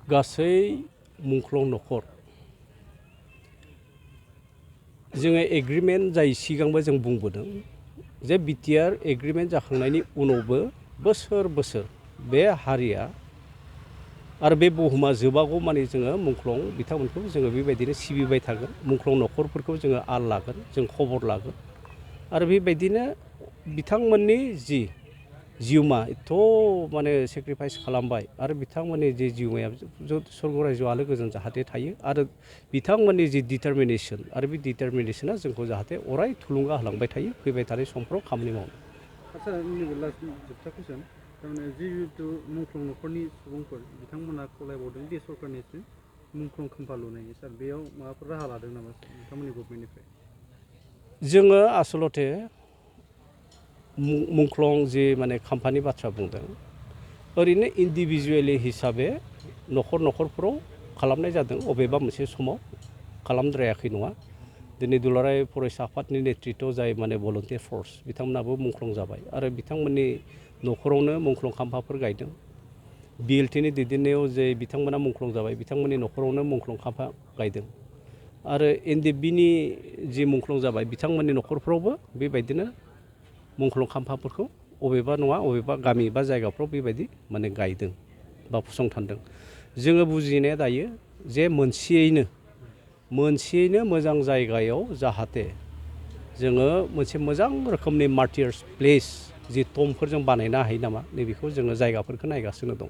गासै मुंख्लं नखर जोङो एग्रिमेन्ट जाय सिगांबो जों बुंबोदों जे बिटिआर एग्रिमेन्ट जाखांनायनि उनावबो बोसोर बोसोर बे हारिया आरो बे बुहुमा जोबागौ माने जोङो मुंख्लं बिथांमोनखौ जोङो बेबायदिनो सिबिबाय थागोन मुंख्लं नखरफोरखौ जोङो आल लागोन जों खबर लागोन आरो बेबायदिनो बिथांमोननि जि जिउमा एथ' माने सेक्रिफाइस खालामबाय आरो बिथांमोननि जि जिउमाया स्वर्ग रायजोआव आलो गोजोन जाहाथे थायो आरो बिथांमोननि जि डिटारमिनेसन आरो बे डिटारमिनेसना जोंखौ जाहाथे अराय थुलुंगा होलांबाय थायो फैबाय थानाय समफ्राव खामानि मावनो। आच्चा जोबथा कुइसन थारमाने जिहेतु मुंख्लं नखरनि सुबुंफोर बिथांमोना खावलायबावदों दि सरकारनिसिम मुंख्लं खाम्फा लुनायनि सार बेयाव माबाफोर राहा लादों नामा नोंथांमोननि गभर्नमेन्टनिफ्राय? जोङो आसलते मुंख्लं जे माने खाम्फानि बाथ्रा बुंदों ओरैनो इन्डिभिजुवेलि हिसाबै नखर नखरफोराव खालामनाय जादों अबेबा मोनसे समाव खालामद्रायाखै नङा दिनै दुलाराय फरायसा आफादनि नेतृत्व जाय माने भलन्टियार फर्स बिथांमोनाबो मुंख्लं जाबाय आरो बिथांमोननि नखरावनो मुंख्लं खाम्फाफोर गायदों बिएलटिनि दैदेननायाव जे बिथांमोना मुंख्लं जाबाय बिथांमोननि नखरावनो मुंख्लं खाम्फा गायदों आरो एनडिएफबिनि जि मुंख्लं जाबाय बिथांमोननि नखरफ्रावबो बेबायदिनो मुंख्लं खाम्फाफोरखौ अबेबा नङा अबेबा गामि बा जायगाफ्राव बेबायदि माने गायदों बा फसंथानदों। जोङो बुजिनाया दायो जे मोनसेयैनो मोजां जायगायाव जाहाथे जोङो मोनसे मोजां रोखोमनि मार्टियार्स प्लेस जि टम्बफोरजों बानायनो हायो नामा नैबेखौ जोङो जायगाफोरखौ नायगासिनो दं।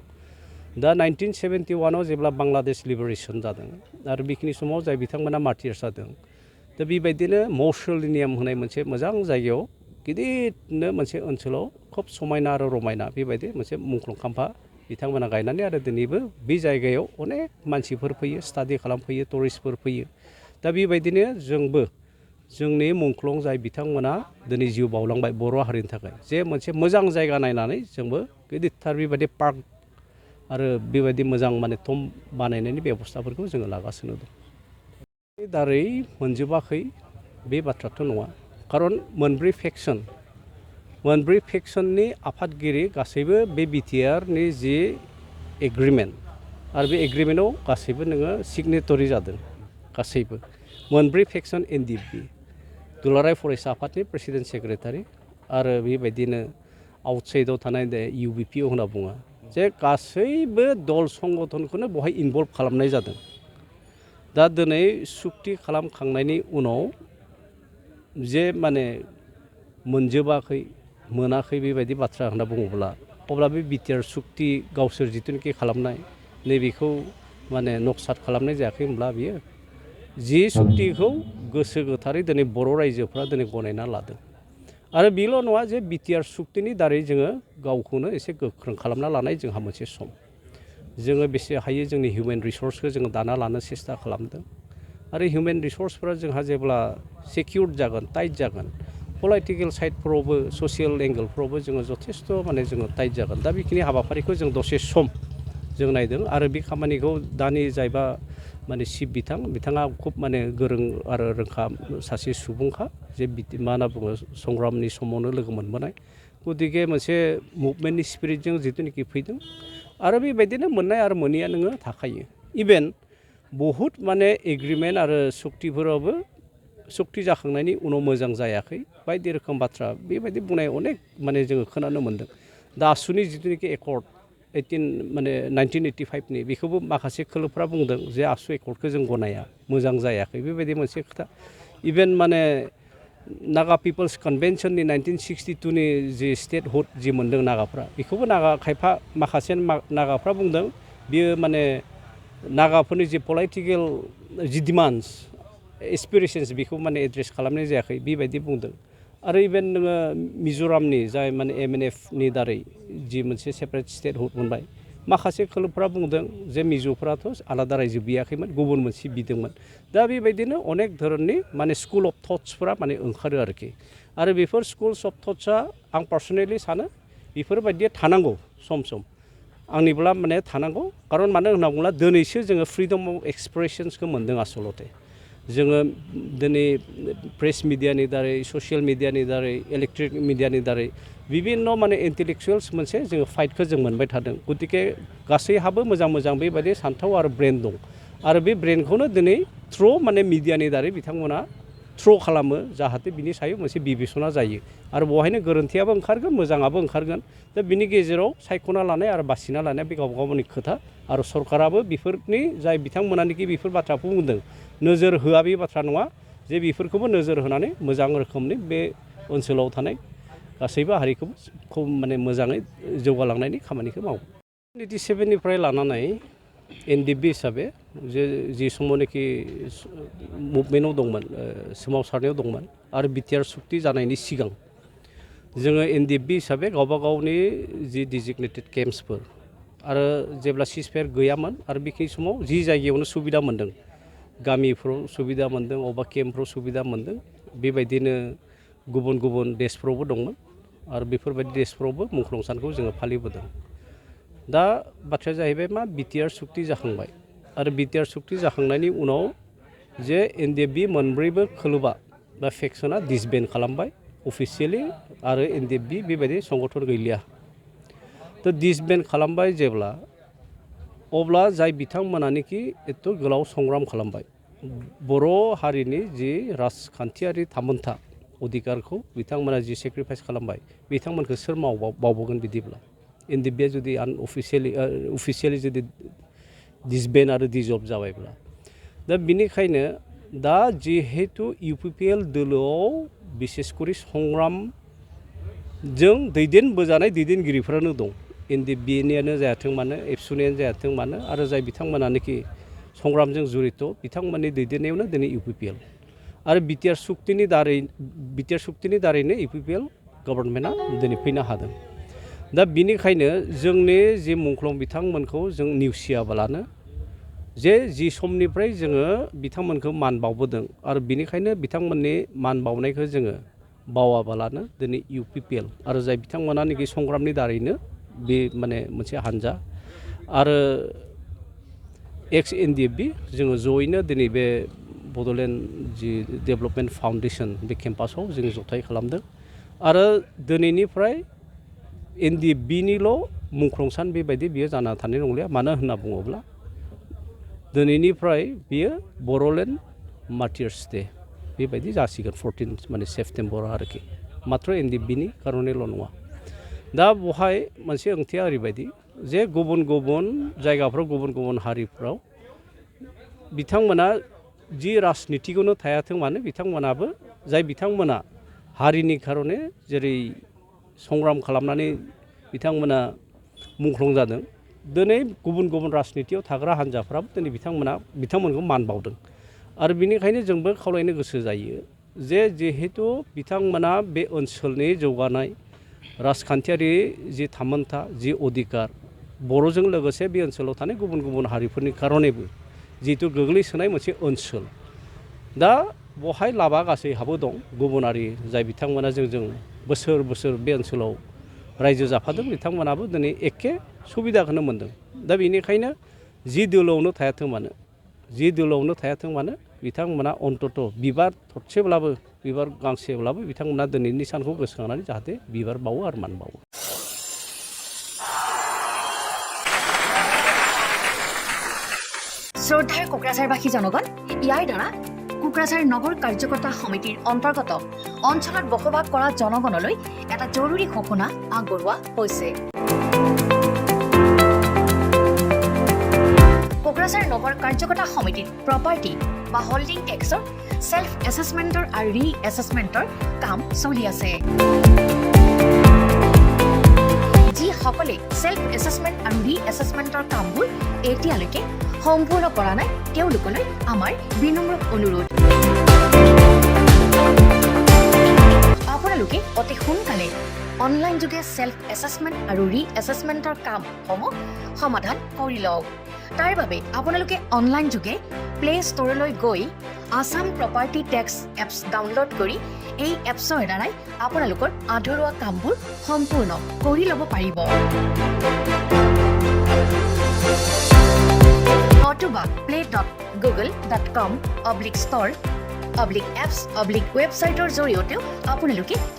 दा 1971आव जेब्ला बांलादेश लिबारेसन जादों आरो बेखिनि समाव जाय बिथांमोना मार्टियार्स जादों दा बेबायदिनो मौसोलिनियाम होनाय मोनसे मोजां जायगायाव गिदिरनो मोनसे ओनसोलाव खोब समायना आरो रमायना बेबायदि मोनसे मुंख्लं खाम्फा बिथांमोना गायनानै आरो दिनैबो बे जायगायाव अनेक मानसिफोर फैयो स्टाडि खालामफैयो टुरिस्टफोर फैयो दा बेबायदिनो जोंबो जोंनि मुंख्लं जाय बिथांमोना दिनै जिउ बावलांबाय बर' हारिनि थाखाय जे मोनसे मोजां जायगा नायनानै जोंबो गिदिरथार बेबायदि पार्क आरो बेबायदि मोजां माने टम्ब बानायनायनि बेबस्थाफोरखौ जोङो लागासिनो दं। दारै मोनजोबाखै बे बाथ्राथ' नङा खारन मोनब्रै फेक्सननि आफादगिरि गासैबो बे बिटिआरनि जि एग्रिमेन्ट आरो बे एग्रिमेन्टआव गासैबो नोङो सिगनेटरि जादों गासैबो मोनब्रै फेक्सन एनडिएफबि दुलाराय फरायसा आफादनि प्रेसिडेन्ट सेक्रेटारि आरो बेबायदिनो आउटसाइडआव थानाय इउबिपिअ होनना बुङो जे गासैबो दल संगठनखौनो बेवहाय इनभल्भ खालामनाय जादों। दा दिनै सुक्ति खालामखांनायनि उनाव जे माने मोनजोबाखै मोनाखै बेबायदि बाथ्रा होनना बुङोब्ला अब्ला बे बिटिआर सुक्ति गावसोर जिथुनिखि खालामनाय नैबेखौ माने नक्साद खालामनाय जायाखै होनब्ला बियो जि सुक्तिखौ गोसो गोथारै दिनै बर' रायजोफ्रा दिनै गनायना लादों आरो बेल' नङा जे बिटिआर सुक्तिनि दारै जोङो गावखौनो एसे गोख्रों खालामना लानाय जोंहा मोनसे सम जोङो बेसे हायो जोंनि हिउमेन रिसर्सखौ जोङो दाना लानो सेस्था खालामदों आरो हिउमेन रिसर्सफोरा जोंहा जेब्ला सेकिउर्ड जागोन टाइट जागोन पलिटिकेल साइडफोरावबो ससियेल एंगेलफोरावबो जोङो जथेस्थ' माने जोङो टाइट जागोन दा बेखिनि हाबाफारिखौ जों दसे सम जों नायदों आरो बे खामानिखौ दानि जायबा माने चिफ बिथाङा खुब माने गोरों आरो रोंखा सासे सुबुंखा जे मा होनना बुङो संग्रामनि समावनो लोगो मोनबोनाय गतिके मोनसे मुभमेन्टनि स्पिरिटजों जिथुनिखि फैदों आरो बेबायदिनो मोननाय आरो मोनैया नोङो थाखायो इभेन बहुद माने एग्रिमेन्ट आरो सुक्तिफोरावबो सुक्ति जाखांनायनि उनाव मोजां जायाखै बायदि रोखोम बाथ्रा बेबायदि बुंनाय अनेक माने जोङो खोनानो मोन्दों। दा आसुनि जिथुनिखि एकर्ड 1985नि बेखौबो माखासे खोलोबफ्रा बुंदों जे आसु एकर्डखौ जों गनाया मोजां जायाखै बेबायदि मोनसे खोथा इभेन माने नागा पिपल्स कनभेनसननि 1962नि जि स्टेटहुड जि मोन्दों नागाफ्रा बेखौबो खायफा माखासे नागाफ्रा बुंदों बियो माने नागाफोरनि जि पलिटिकेल जि डिमान्डस एसपिरेसन्स बेखौ माने एड्रेस खालामनाय जायाखै बेबायदि बुंदों आरो इभेन नोङो मिज'रामनि जाय माने एमएनएफनि दारै जि मोनसे सेपारेट स्टेटहुड मोनबाय माखासे खोलोबफ्रा बुंदों जे मिज'फ्राथ' आलादा रायजो बियाखैमोन गुबुन मोनसे बिदोंमोन दा बेबायदिनो अनेक धरननि माने स्कुल अफ थट्सफोरा माने ओंखारो आरोखि आरो बेफोर स्कुल्स अफ थट्सआ आं पार्सनेलि सानो बेफोरबायदिया थानांगौ सम आंनिब्ला माने थानांगौ खारन मानो होनना बुङोब्ला दिनैसो जोङो फ्रिडम अफ एक्सप्रेसन्सखौ मोन्दों आसलते जोङो दिनै प्रेस मिडियानि दारै ससियेल मिडियानि दारै इलेक्ट्रिक मिडियानि दारै बिभिन्न माने इन्टेलेक्सुवेल्स मोनसे जोङो फाइटखौ जों मोनबाय थादों गतिके गासैहाबो मोजां मोजां बेबायदि सान्थौ आरो ब्रेन दं आरो बे ब्रेनखौनो दिनै थ्र' माने मिडियानि दारै बिथांमोना थ्र' खालामो जाहाथे बिनि सायाव मोनसे बिबेसना जायो आरो बेवहायनो गोरोन्थियाबो ओंखारगोन मोजाङाबो ओंखारगोन दा बिनि गेजेराव सायख'ना लानाय आरो बासिना लानाया बे गावबा गावनि खोथा आरो सरकाराबो बेफोरनि जाय बिथांमोनानोखि बेफोर बाथ्राखौ बुंदों नोजोर होआ बे बाथ्रा नङा जे बेफोरखौबो नोजोर होनानै मोजां रोखोमनि बे ओनसोलाव थानाय गासैबो हारिखौ माने मोजाङै जौगालांनायनि खामानिखौ मावो 1987निफ्राय लानानै एनडिएफबि हिसाबै जि समावनोखि मुभमेन्टआव दंमोन सोमावसारनायाव दंमोन आरो बिटिआर सुक्ति जानायनि सिगां जोङो एनडिएफबि हिसाबै गावबा गावनि जि डिजिगनेटेड केम्पसफोर आरो जेब्ला सिजफायार गैयामोन आरो बेखिनि समाव जि जायगायावनो सुबिदा मोन्दों गामिफ्राव सुबिदा मोन्दों अबा केम्पफ्राव सुबिदा मोन्दों बेबायदिनो गुबुन गुबुन देशफ्रावबो दंमोन आरो बेफोरबायदि देशफ्रावबो मुंख्लं सानखौ जोङो फालिबोदों दा बाथ्राया जाहैबाय मा बिटिआर सुक्ति जाखांबाय आरो बिटिआर सुक्ति जाखांनायनि उनाव जे एनडिएफबि मोनब्रैबो खोलोबा बा फेक्सना डिसबेन्ड खालामबाय अफिसियेलि आरो एनडिएफबि बेबायदि संगठन गैलिया थ' डिसबेन्ड खालामबाय जेब्ला अब्ला जाय बिथांमोनानोखि एथ' गोलाव संग्राम खालामबाय बर' हारिनि जि राजखान्थियारि थामोन्था अधिकारखौ बिथांमोना जि सेक्रिफाइस खालामबाय बिथांमोनखौ सोर बावबोगोन बिदिब्ला एनडिएफबिआ जुदि अफिसियेलि जुदि डिसबेन्ड आरो डिजल्भ जाबायब्ला दा बिनिखायनो दा जिहेतु इउपिपिएल दोलोआव बिसेसकरि संग्रामजों दैदेनबोजानाय दैदेनगिरिफोरानो दं एनडिएफबिनियानो जायाथों मानो एबसुनियानो जायाथों मानो आरो जाय बिथांमोनानोखि संग्रामजों जड़ित बिथांमोननि दैदेननायावनो दिनै इउपिपिएल आरो बिटिआर सुक्तिनि दारैनो इउपिपिएल गभर्नमेन्टआ दिनै फैनो हादों दा बिनिखायनो जोंनि जि मुंख्लं बिथांमोनखौ जों नेवसियाबालानो जि समनिफ्राय जोङो बिथांमोनखौ मान बावबोदों आरो बिनिखायनो बिथांमोननि मान बावनायखौ जोङो बावाबालानो दिनै इउपिपिएल आरो जाय बिथांमोनानोखि संग्रामनि दारैनो बे माने मोनसे हानजा आरो एक्स एनडिएफबि जोङो जयैनो दिनै बे बड'लेण्ड जि डेभेलपमेन्ट फाउन्डेसन बे केम्पासाव जों जथाय खालामदों आरो दिनैनिफ्राय एनडिएफबिनिल' मुंख्लं सान बेबायदि बियो जाना थानाय नंलिया मानो होनना बुङोब्ला दिनैनिफ्राय बियो बड'लेण्ड मार्टियार्स डे बेबायदि जासिगोन 14 माने सेप्टेम्बर आरोखि मात्र एनडिएफबिनि कारनेल' नङा दा बहाय मोनसे ओंथिया ओरैबायदि जे गुबुन गुबुन जायगाफ्राव गुबुन गुबुन हारिफ्राव बिथांमोना जि राजनितिखौनो थायाथों मानो बिथांमोनाबो जाय बिथांमोना हारिनि कारने जेरै संग्राम खालामनानै बिथांमोना मुंख्लं जादों दिनै गुबुन गुबुन राजनितियाव थाग्रा हान्जाफ्राबो दिनै बिथांमोनखौ मान बावदों आरो बिनिखायनो जोंबो खावलायनो गोसो जायो जे जिहेतु बिथांमोना बे ओनसोलनि जौगानाय राजखान्थियारि जि थामोन्था जि अधिकार बर'जों लोगोसे बे ओनसोलाव थानाय गुबुन गुबुन हारिफोरनि कारनेबो जिहेतु गोग्लैसोनाय मोनसे ओनसोल दा बहाय लाबा गासैहाबो दं गुबुनारि जाय बिथांमोना जों बोसोर बोसोर बे ओनसोलाव रायजो जाफादों बिथांमोनाबो दिनै एखे सुबिदाखौनो मोन्दों दा बेनिखायनो जि दोलोआवनो थायाथों मानो बिथांमोना अन्तत बिबार थरसेब्लाबो बिबार गांसेब्लाबो बिथांमोना दिनैनि सानखौ गोसोखांनानै जाहाथे बिबार बावो आरो मान बावो শ্ৰদ্ধাৰ কোকৰাঝাৰবাসী জনগণ ইয়াৰ দ্বাৰা কোকৰাঝাৰ নগৰ কাৰ্যকৰ্তা সমিতিৰ অন্তৰ্গত অঞ্চলত বসবাস কৰা জনগণলৈ এটা জৰুৰী ঘোষণা আগবঢ়োৱা হৈছে কোকৰাঝাৰ নগৰ কাৰ্যকৰ্তা সমিতিৰ প্ৰপাৰ্টি বা হোল্ডিং টেক্সৰ সেল্ফ এছেছমেণ্টৰ আৰু ৰি এছেছমেণ্টৰ কাম চলি আছে যিসকলে সেল্ফ এছেছমেণ্ট আৰু ৰি এছেছমেণ্টৰ কামবোৰ এতিয়ালৈকে সম্পূৰ্ণ কৰা নাই তেওঁলোকলৈ আমাৰ বিনম্ৰ অনুৰোধ আপোনালোকে অতি সোনকালে অনলাইন যোগে সেল্ফ এছেছমেণ্ট আৰু ৰি এছেছমেণ্টৰ কামসমূহ সমাধান কৰি লওক তাৰ বাবে আপোনালোকে অনলাইন যোগে প্লে ষ্ট'ৰলৈ গৈ Assam property tax apps download কৰি এই এপছৰ দ্বাৰাই আপোনালোকৰ আধৰুৱা কামবোৰ সম্পূৰ্ণ কৰি ল'ব পাৰিব নতুবা play.google google.com/store/apps/websiteৰ জৰিয়তেও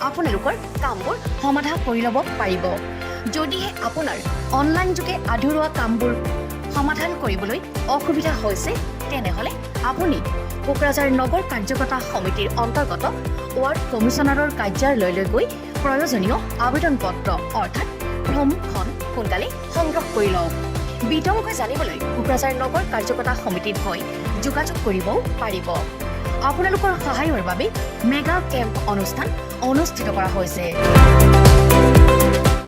আপোনালোকৰ কামবোৰ সমাধা কৰি ল'ব পাৰিব যদিহে আপোনাৰ অনলাইন যোগে আধৰুৱা কামবোৰ সমাধান কৰিবলৈ অসুবিধা হৈছে তেনেহ'লে আপুনি কোকৰাঝাৰ নগৰ কাৰ্যকৰ্তা সমিতিৰ অন্তৰ্গত ৱাৰ্ড কমিছনাৰৰ কাৰ্যালয়লৈ গৈ প্ৰয়োজনীয় আবেদন পত্ৰ অৰ্থাৎ ফৰ্মখন সোনকালে সংগ্ৰহ কৰি লওক বিতংকৈ জানিবলৈ কোকৰাঝাৰ নগৰ কাৰ্যকৰ্তা সমিতিত গৈ যোগাযোগ কৰিবও পাৰিব আপোনালোকৰ সহায়ৰ বাবে মেগা কেম্প অনুষ্ঠান অনুষ্ঠিত কৰা হৈছে